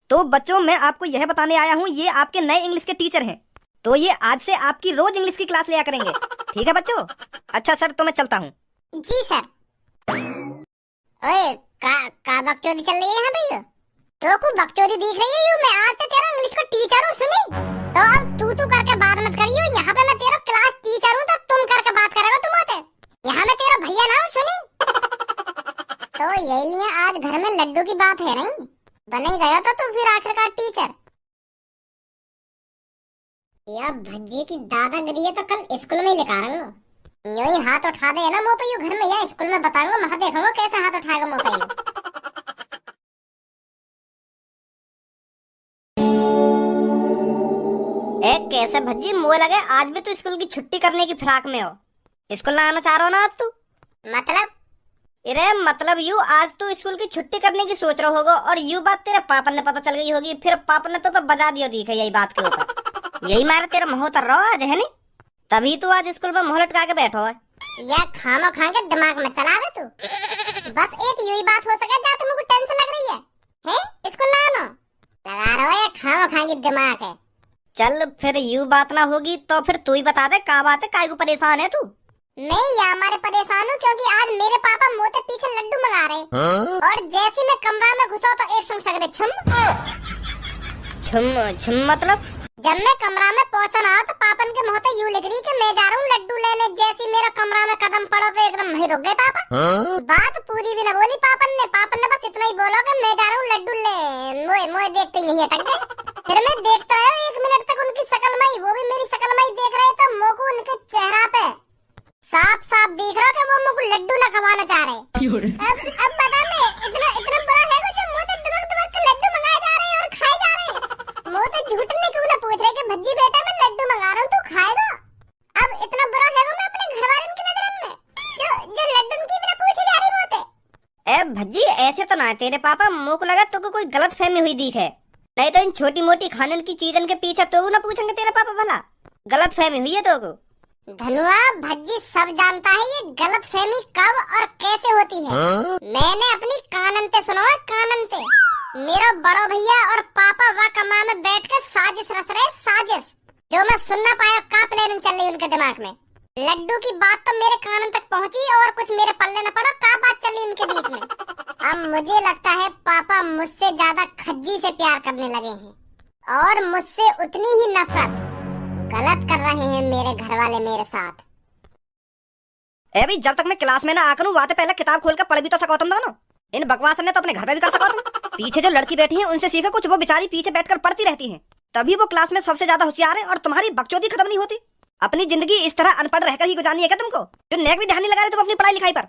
तो बच्चों, मैं आपको यह बताने आया हूँ, ये आपके नए इंग्लिश के टीचर हैं। तो ये आज से आपकी रोज इंग्लिश की क्लास लिया करेंगे। ठीक है बच्चों? अच्छा सर, तो मैं चलता हूँ। जी सर। ओए, का बकचोदी चल रही है यहाँ पे? तो को बकचोदी दिख रही है यू? मैं आज से तेरा इंग्लिश का टीचर हूँ, सुनी? तो अब तू करके बात मत करियो। यहाँ पे मैं तेरा क्लास टीचर हूँ, तो तुम करके बात करेगा तुम होते। यहाँ मैं तेरा भैया ना हूँ, सुनी? तो यही लिए आज घर में लड्डू की बात है नहीं, बने गया तो फिर आखिरकार टीचर। या भज्जी की दादागिरी है तो कल स्कूल में ही लिखा रहा हूँ। यूं ही हाथ उठा दे ना मोपयू घर में, या स्कूल में बताऊंगा, वहां देखूंगा कैसे हाथ उठाएगा मोपयू। कैसे भज्जी, मुझे लगे आज भी तू स्कूल की छुट्टी करने की फिराक में हो। स्कूल ना आना चाह रहा हो ना आज तू? मतलब? अरे मतलब यू, आज तू स्कूल की छुट्टी करने की सोच रहा होगा और यू बात तेरे पापा ने पता चल गई होगी, फिर पापा ने तो बजा दिया दिखा यही बात के ऊपर। यही मारे तेरा मुंह उतर रहा आज, है नहीं? तभी तू आज स्कूल में मुंह लटका के बैठो है। या खामो खा के दिमाग में चलावे तू। बस एक यही बात हो सके जा तुमको टेंशन लग रही है स्कूल ना आना लगा रहा है, या खामो खा के दिमाग है। चल फिर यू बात ना होगी तो फिर तू ही बता दे क्या बात है, काय को परेशान है तू? मैं या हमारे परेशान हूँ क्योंकि आज मेरे पापा मोते पीछे लड्डू मंगा रहे और जैसे मैं कमरा में घुसा तो एक संग सगरे छुम छुम छुम मतलब? जब मैं कमरा में पहुंचा ना तो पापन के मुंह पे यूं लिख रही कि मैं जा रहा हूँ लड्डू लेने। जैसे मेरा कमरा में कदम पड़ा तो एकदम वहीं रुक गए पापा। बात पूरी भी न बोली पापन ने बस इतना ही बोला कि मैं जा रहा हूँ लड्डू ले। मोए देखते ही नहीं अटक गए। फिर मैं देखता रहा 1 मिनट तक उनकी शकल में ही, वो भी मेरी शकल में ही देख रहे तो मुँह को उनके चेहरा पे साफ साफ दिख रहा कि वो मुझको लड्डू न खवाना चाह रहे। अब बता मैं इतना बुरा है कि मुँह से दबक के लड्डू मंगाए जा रहे हैं और खाए जा रहे हैं। मुँह से झूठने क्यों ना पूछ रहे कि भज्जी बेटा मैं लड्डू मंगा रहा हूँ तू खाएगा? अब इतना बुरा है मैं अपने घर वालों की नजर में जो लड्डू की बिना पूछे जा रही होते। ए भज्जी, ऐसे तो ना है तेरे पापा, मुँह को लगा तो कोई गलत फहमी हुई दिख है। नहीं तो इन छोटी मोटी खाने की चीजन के पीछे तो ना पूछेंगे तेरे पापा भला? गलत फहमी हुई है तो को? धनुआ भज्जी सब जानता है ये गलत फहमी कब और कैसे होती है। मैंने अपनी काननते सुना है, काननते। मेरा बड़ा भैया और पापा वह कमरा में बैठ कर साजिश रच रहे, साजिश जो मैं सुन ना पाया। का प्लानिंग चल रही उनके दिमाग में। लड्डू की बात तो मेरे कानन तक पहुंची और कुछ मेरे पल्ले न पड़ा। का बात चल रही उनके बीच में। अब मुझे लगता है पापा मुझसे ज्यादा खज्जी से प्यार करने लगे हैं और मुझसे उतनी ही नफरत। गलत कर रहे हैं मेरे घर वाले मेरे साथ। अभी जब तक मैं क्लास में ना आकर हूँ, वहाँ पहले किताब खोल कर पढ़ भी तो सको तुम दोनों। इन बकवास ने तो अपने घर में भी कर सको तुम। पीछे जो लड़की बैठी है उनसे सीखो कुछ, वो बेचारी पीछे बैठकर पढ़ती रहती है, तभी वो क्लास में सबसे ज्यादा होशियार है और तुम्हारी बकचोदी खत्म नहीं होती। अपनी जिंदगी इस तरह अनपढ़ रहकर ही गुजारनी है क्या तुमको? जो नेक भी ध्यान नहीं लगा रहे तुम अपनी पढ़ाई लिखाई पर।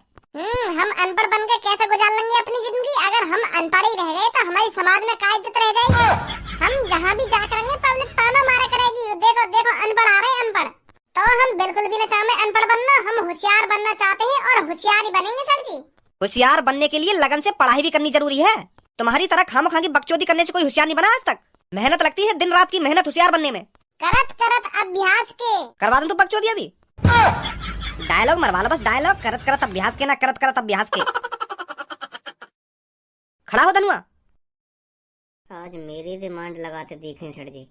हम अनपढ़ बनकर कैसे गुजार लेंगे अपनी जिंदगी? अगर हम अनपढ़ ही रह गए तो हमारी समाज में क्या इज्जत रह जाएगी? हम जहाँ भी जा करेंगे पब्लिक ताना मारा करेगी, देखो देखो अनपढ़ आ रहे हैं अनपढ़। तो हम बिल्कुल भी न चाहते अनपढ़ बनना, हम होशियार बनना चाहते हैं और होशियार ही बनेंगे सर जी। होशियार बनने के लिए लगन से पढ़ाई भी करनी जरूरी है। तुम्हारी तरह खामखा की बकचोदी करने से कोई होशियार नहीं बना आज तक। मेहनत लगती है, दिन रात की मेहनत होशियार बनने में। करत अभ्यास के करवा दूं तू बकचोदी अभी? डायलॉग मरवा लो बस, डायलॉग। करत अभ्यास के, ना करत अभ्यास के। खड़ा हो धनुआ। आज मेरी डिमांड लगाते देखें सर जी।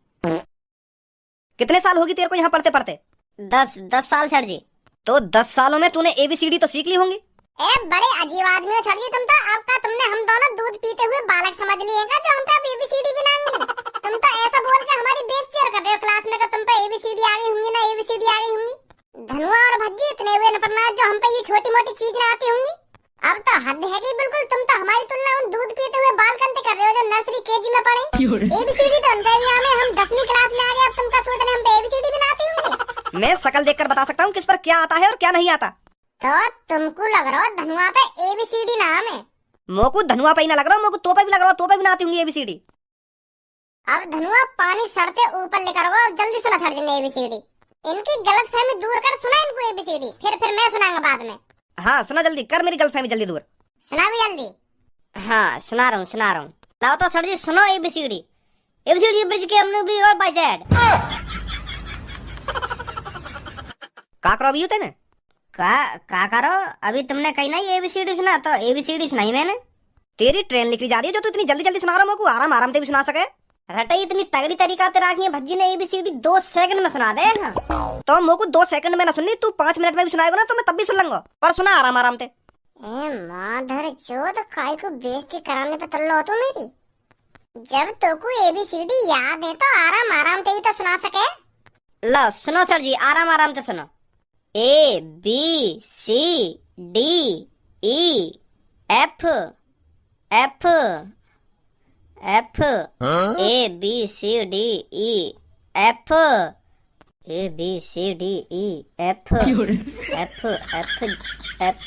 कितने साल होगी तेरे को यहाँ पढ़ते पढ़ते? 10 साल सर जी। तो 10 सालों में तूने ABCD तो सीख ली होंगी। बड़े अजीब आदमी हो सर जी तुम तो। आपका तुमने हम दोनों दूध पीते हुए बालक समझ लिए हैं जो हम पे ABCD भी ना आएंगे। तुम तो ऐसा बोल के हमारी बेइज्जती कर रहे हो क्लास में कि तुम पे ABCD आ गई होंगी ना ABCD आ गई होंगी। धनुआ और भज्जी इतने हुए नपरनाथ जो हम पे ये छोटी मोटी चीज ना आती होंगी। अब तो हद है कि बिल्कुल तुम तो हमारी तुलना उन दूध पीते हुए बाल कंते कर रहे हो जो नर्सरी KG में पढ़े। ABCD तो उनके भी हमें, हम 10वीं क्लास में आ गए, अब तुम क्या सोच रहे हम पे ABCD भी ना आती होंगी? मैं शकल देखकर बता सकता हूँ किस पर क्या आता है और क्या नहीं आता। तो तुमको लग रहा हो धनुआ पे ABCD नाम है? मोको धनुआ पे ही ना लग रहा, मोको तो पे भी लग रहा, तो पे भी ना आती होंगी ABCD। अब धनुआ पानी सड़ते ऊपर लेकर आओ, अब जल्दी सुना सर जी ने ABCD। इनकी गलतफहमी दूर कर, सुना इनको ABCD, फिर मैं सुनाऊंगा बाद में। हाँ सुना, जल्दी कर, मेरी गलतफहमी जल्दी दूर। सुना भी जल्दी। हाँ सुना रहा हूँ। लाओ तो सर जी सुनो ABCD। ABCD ब्रिज के हमने भी और बाय जेड। का करो अभी तेने? का करो? अभी तुमने कही ना ABCD सुना, तो ABCD सुनाई मैंने। तेरी ट्रेन निकली जा रही है जो तू इतनी जल्दी जल्दी सुना रहा है, मेरे को आराम आराम से भी सुना सके। रटाई इतनी तगड़ी तरीका ते राखी है भज्जी ने ABCD 2 सेकंड में सुना दे ना। तो मेरे को 2 सेकंड में ना सुननी, तू 5 मिनट में भी सुनाएगा ना तो मैं तब भी सुन लूंगा, पर सुना आराम आराम से। माधर चोद काय को बेइज्जती कराने पे तुल्लो हो तू मेरी। जब तो को ABCD याद है तो आराम आराम से भी तो सुना सके। लो सुनो सर जी, आराम आराम से सुनो। ABCD E F F F ABCD E F ABCD E F F F F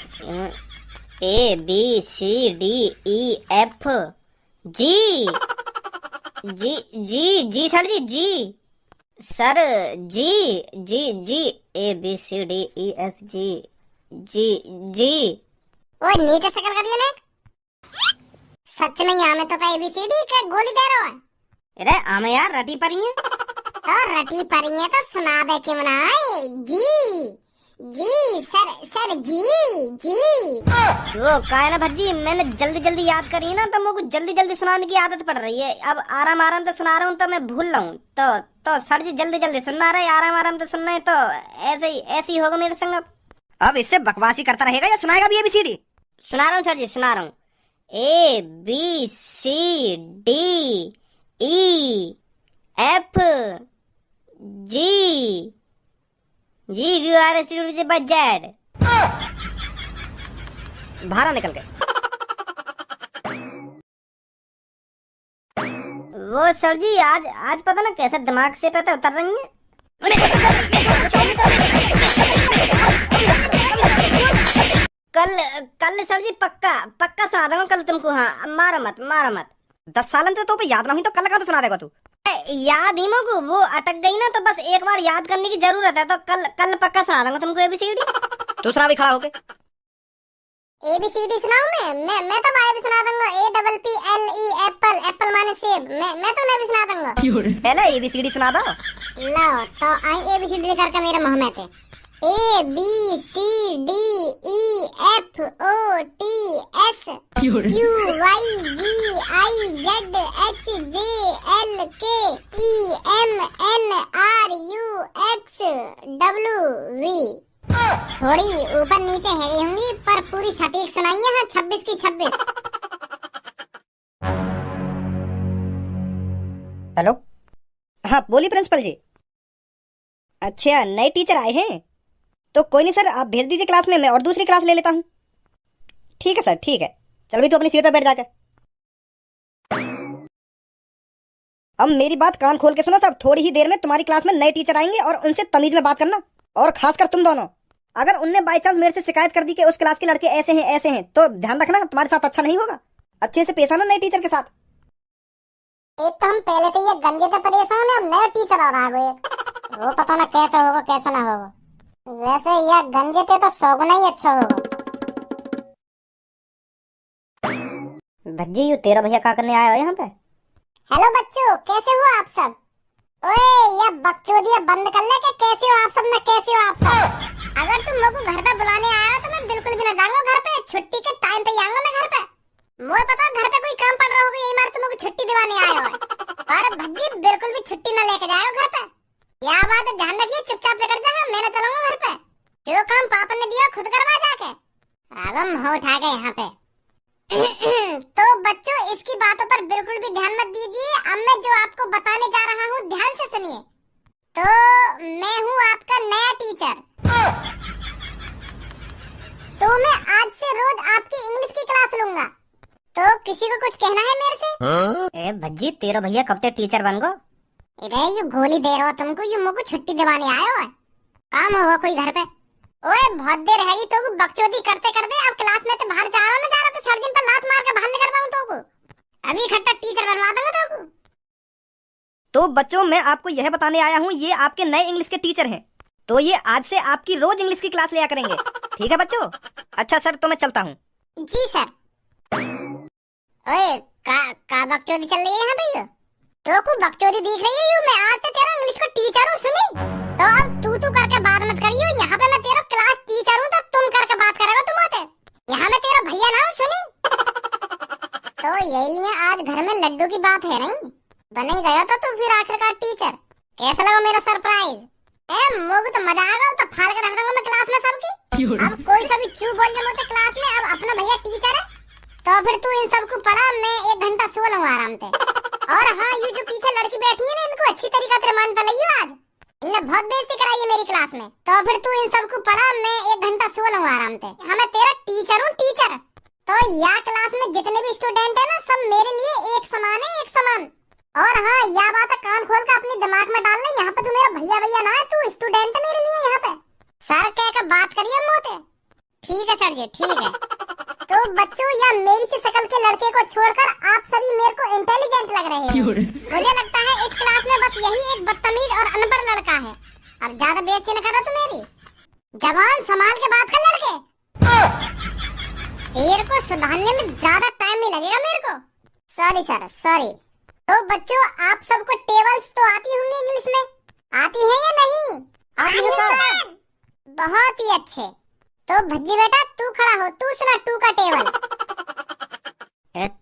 ABCD E F G G G G sir ji, G sir, G G G ABCD E F G G G। ओए नीचे शकल कर दिया ने। सच में यहाँ में तो का ABCD का गोली दे रहा है। अरे हमें यार रटी परी है तो रटी परी है तो सुना दे के मनाए। जी जी सर जी जी। वो का है ना भज्जी, मैंने जल्दी जल्दी याद करी ना तो मुझे जल्दी जल्दी सुनाने की आदत पड़ रही है। अब आराम आराम से सुना रहा हूँ तो मैं भूल रहा हूँ। तो सर जी जल्दी जल्दी सुनना रहे, आराम आराम से सुनना है तो ऐसे ही होगा मेरे संग। अब इससे बकवासी करता रहेगा या सुनाएगा भी ABCD? सुना रहा हूँ सर जी, सुना रहा हूँ। ABCD E F G G Q R S T U V W X Z। बाहर निकल गए। वो सर जी आज पता ना कैसे दिमाग से पता उतर रही है। कल सर जी पक्का सुना दूंगा कल तुमको। हाँ मारो मत। 10 सालन से तो पे याद ना हुई तो कल का तो सुना देगा तू। याद ही मोको वो अटक गई ना, तो बस एक बार याद करने की जरूरत है। तो कल पक्का सुना दूंगा तुमको ABCD। दूसरा भी खड़ा होके ABCD सुनाऊं मैं तो भाई भी सुना दूंगा। APPLE एप्पल माने सेब। मैं तो भी सुना दूंगा। पहले ABCD सुना दो। लो तो आई ABCD करके मेरे मुंह में थे। ABCD E F O T S Q Y G I Z H J L K E M N R U X W V। थोड़ी ऊपर नीचे हैवी होंगी पर पूरी सटीक सुनाइए। हाँ 26 की 26। हेलो, हाँ बोलिए प्रिंसिपल जी। अच्छा नए टीचर आए हैं तो कोई नहीं सर, आप भेज दीजिए क्लास में, मैं और दूसरी क्लास ले लेता हूँ। ठीक है सर, ठीक है। चल भी तो अपनी सीट पर बैठ जाकर। अब मेरी बात कान खोल के सुनो सब। थोड़ी ही देर में तुम्हारी क्लास में नए टीचर आएंगे और उनसे तमीज में बात करना। और खासकर तुम दोनों, अगर उनने बाई चांस मेरे से शिकायत कर दी कि उस क्लास के लड़के ऐसे हैं तो ध्यान रखना, तुम्हारे साथ अच्छा नहीं होगा। अच्छे से पेश आना नए टीचर के साथ। एक तो हम पहले तो ये गंजे से परेशान है, अब नया टीचर आ रहा है। वो पता ना कैसा होगा कैसा ना होगा। वैसे यह गंजे थे तो सौगुना ही अच्छा होगा। भज्जी यू तेरा भैया क्या करने आया हो यहाँ पे? हेलो बच्चों, कैसे हो आप सब? ओए ये बकचोदियां बंद कर ले कि कैसे हो आप सब ना कैसे हो आप सब? अगर तुम लोगों को घर पे बुलाने आया हो तो मैं बिल्कुल भी ना जाऊंगा घर पे। छुट्टी के टाइम पे आऊंगा मैं घर पे। मुझे पता घर पे कोई काम पड़ रहा होगा, यही मार तुम लोग छुट्टी दिलाने आए हो। और भज्जी बिल्कुल भी छुट्टी ना लेके जाओ घर पे। क्या बात है, ध्यान रखिए, चुपचाप लेकर जाओ। मैं ना चलूंगा घर पे। जो काम पापा ने दिया खुद करवा जाके। आगम हो उठा गए यहाँ पे। तो बच्चों इसकी बातों पर बिल्कुल भी ध्यान मत दीजिए। अब मैं जो आपको बताने जा रहा हूँ ध्यान से सुनिए। तो मैं हूँ आपका नया टीचर। तो मैं आज से रोज आपकी इंग्लिश की क्लास लूंगा। तो किसी को कुछ कहना है मेरे से? ए भज्जी तेरा भैया कब तक टीचर बन गो? अरे यू गोली दे रहा हो तुमको, यू मुझको छुट्टी दिवाने आए हो। काम होगा कोई घर पे। ओए बहुत देर रहेगी तो बकचोदी करते करते। अब क्लास में तो बाहर जा रहा ना जा रहा तो सर्जन पर लात मार के बाहर लेकर पाऊं तो अभी इकट्ठा टीचर बनवा दूंगा तो बच्चों मैं आपको यह बताने आया हूँ, ये आपके नए इंग्लिश के टीचर हैं। तो ये आज से आपकी रोज इंग्लिश की क्लास लिया करेंगे। ठीक है बच्चों? अच्छा सर तो मैं चलता हूँ। जी सर। ओए का बकचोदी चल रही है यहाँ पे? तो को बकचोदी दिख रही है? मैं आज से तेरा इंग्लिश का टीचर हूँ, सुनी? तो अब तू करके बात मत करियो। यहाँ पे मैं तेरा क्लास टीचर हूँ तो तुम करके बात करेगा तुम होते। यहाँ मैं तेरा भैया ना हूँ, सुनी? यही लिए आज घर में लड्डू की बात है नहीं, बन ही गया तो फिर आखिरकार टीचर। कैसा लगा मेरा सरप्राइज? मोग तो मजा आ गया, तो फाड़ के रख दूंगा मैं क्लास में सबकी। अब कोई सभी क्यों बोल रहे होते क्लास में, अब अपना भैया टीचर है तो फिर तू इन सबको पढ़ा, मैं 1 घंटा सो लूंगा आराम से। और हाँ, ये जो पीछे लड़की बैठी है ना, इनको अच्छी तरीका से मान पलाई आज, इनने बहुत बेइज्जती कराई है मेरी क्लास में। तो फिर तू इन सबको पढ़ा, मैं 1 घंटा सो लूंगा आराम से। हाँ, मैं तेरा टीचर हूँ, टीचर। तो यहाँ क्लास में जितने भी स्टूडेंट है ना, सब मेरे लिए एक समान है, एक समान। और हाँ, यह बात कान खोल कर अपने दिमाग में डाल ले, यहाँ पे तू मेरा भैया भैया ना है, तू स्टूडेंट है मेरे लिए। यहाँ पे सर कह कर बात करिए मोते। ठीक है सर जी, ठीक है। तो बच्चों, या मेरी सी शकल के लड़के को छोड़कर आप सभी मेरे को इंटेलिजेंट लग रहे हैं। मुझे लगता है इस क्लास में बस यही एक बदतमीज और अनपढ़ लड़का है। अब ज्यादा बेइज्जती न करो तू मेरी। जवान संभाल के बात कर लड़के, तेरे को सुधारने में ज्यादा टाइम नहीं लगेगा मेरे को। Sorry sir, sorry. तो बच्चों, आप सबको टेबल्स तो आती होंगी इंग्लिश में, आती है या नहीं? आती है सर। बहुत ही अच्छे। तो भज्जी बेटा, तू खड़ा हो, तू सुना 2 का टेबल।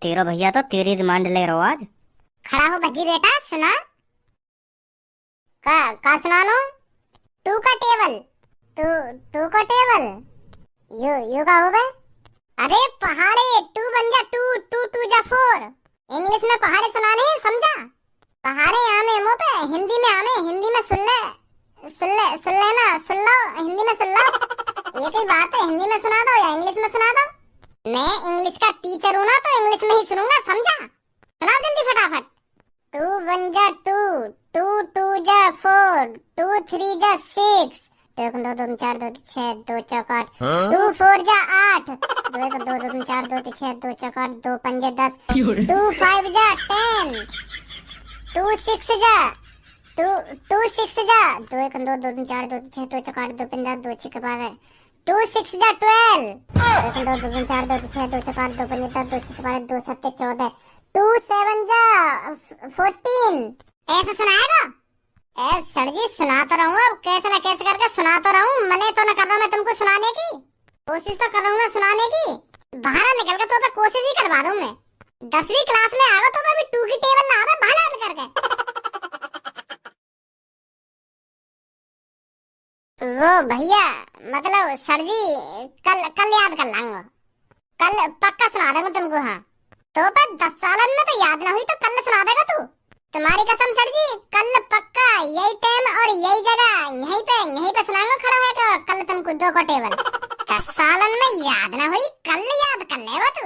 तेरा भैया तो तेरी रिमांड ले रहा हो आज। खड़ा हो भज्जी बेटा, सुना का सुना लो। 2 का टेबल, 2 का टेबल, यू का हो गए। अरे पहाड़े, 2 बन जा 2, 2 2 जा 4। इंग्लिश में पहाड़े सुनाने हैं, समझा? पहाड़े आमे मुंह पे, हिंदी में आमे, हिंदी में सुन ले ना, सुन लो, हिंदी में सुन लो। एक ही बात है, हिंदी में सुना दो या इंग्लिश में सुना दो। मैं इंग्लिश का टीचर हूँ ना, तो इंग्लिश में ही सुनूंगा, समझा? सुना जल्दी फटाफट। 2 1 जा 2, 2 2 जा 4, 2 3 जा 6, 1 2 2 4 2 6 2 4 8, 2 4 जा 8, 2 1 2 2 4 2 6 2 4 8, 2 5 जा 10, 2 5 जा 10, 2 6 जा 2 6 जा 2 1 2 2 4 2 6 2 4 8, 2 5 जा 2 6 12, 2 6 जा 12, 1 2 2 4 2 6 2 4 8, 2 5 जा 2 6 12, 2 7 14, 2 7 जा 14। ऐसा सुनाएगा? सर जी सुना तो रहा हूँ, अब कैसे न कैसे करके सुना तो रहा हूँ। मने तो न कर रहा मैं तुमको सुनाने की, कोशिश तो कर रहा हूँ मैं सुनाने की। बाहर निकल कर तो मैं कोशिश ही करवा दूँ मैं। 10वीं क्लास में आ गया तो मैं भी 2 की टेबल ला बाहर करके। वो भैया, मतलब सर जी कल याद कर लाऊंगा, कल पक्का सुना दूंगा तुमको। हाँ, तो पर 10 सालन में तो याद ना हुई तो कल सुना देगा तू, तुम्हारी कसम सर जी। कल पक्का यही टाइम और यही जगह यहीं पे सुनाऊंगा खड़ा है तो कल तुमको 2 का टेबल। 10 सालन में याद ना हुई, कल याद कर लेगा तू।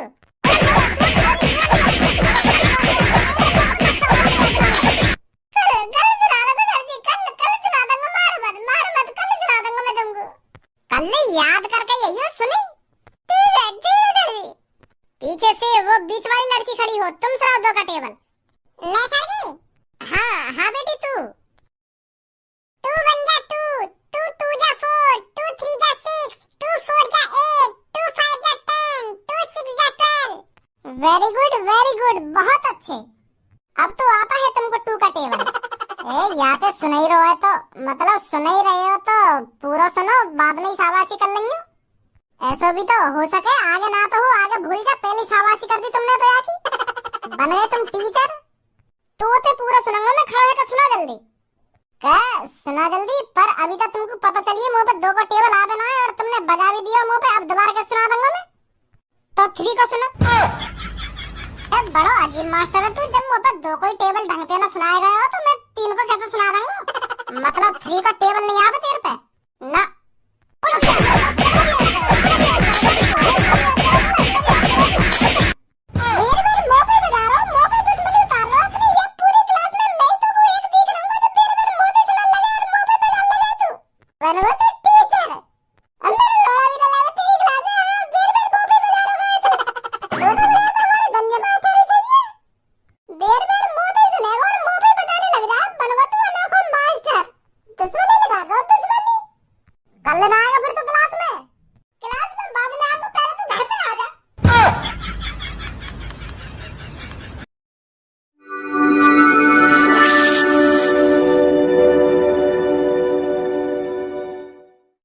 कल याद करके यही सुनी। पीछे से वो बीच वाली लड़की खड़ी हो, तुम सुनाओ 2 का टेबल। मैं सर जी? हाँ बेटी, तू 2 1 जा 2, 2 2 जा 4, 2 3 जा 6, 2 4 जा 8, 2 5 जा 10, 2 6 जा 12। वेरी गुड, बहुत अच्छे। अब तो आता है तुमको 2 का टेबल। या तो सुन ही रहे हो तो मतलब सुन ही रहे हो तो पूरा सुनो, बाद में शाबाशी कर लेंगे। ऐसा भी तो हो सके आगे ना तो हो, आगे भूल जा, पहले शाबाशी कर दी तुमने तो यार बन गए तुम टीचर। तो पूरा सुनाऊंगा मैं, खड़ा होकर सुना जल्दी। क्या सुना जल्दी? पर अभी तक तुमको पता चलिए मुंह पे 2 का टेबल आ देना है और तुमने बजा भी दिया मुंह पे। अब दोबारा क्या सुना दूंगा मैं, तो 3 का सुना। बड़ा अजीब मास्टर है तू, जब मुंह पे 2 कोई टेबल ढंग से ना सुनाया गया हो तो मैं 3 को कैसे सुना दूंगा? मतलब 3 का टेबल नहीं आ तेरे पे ना।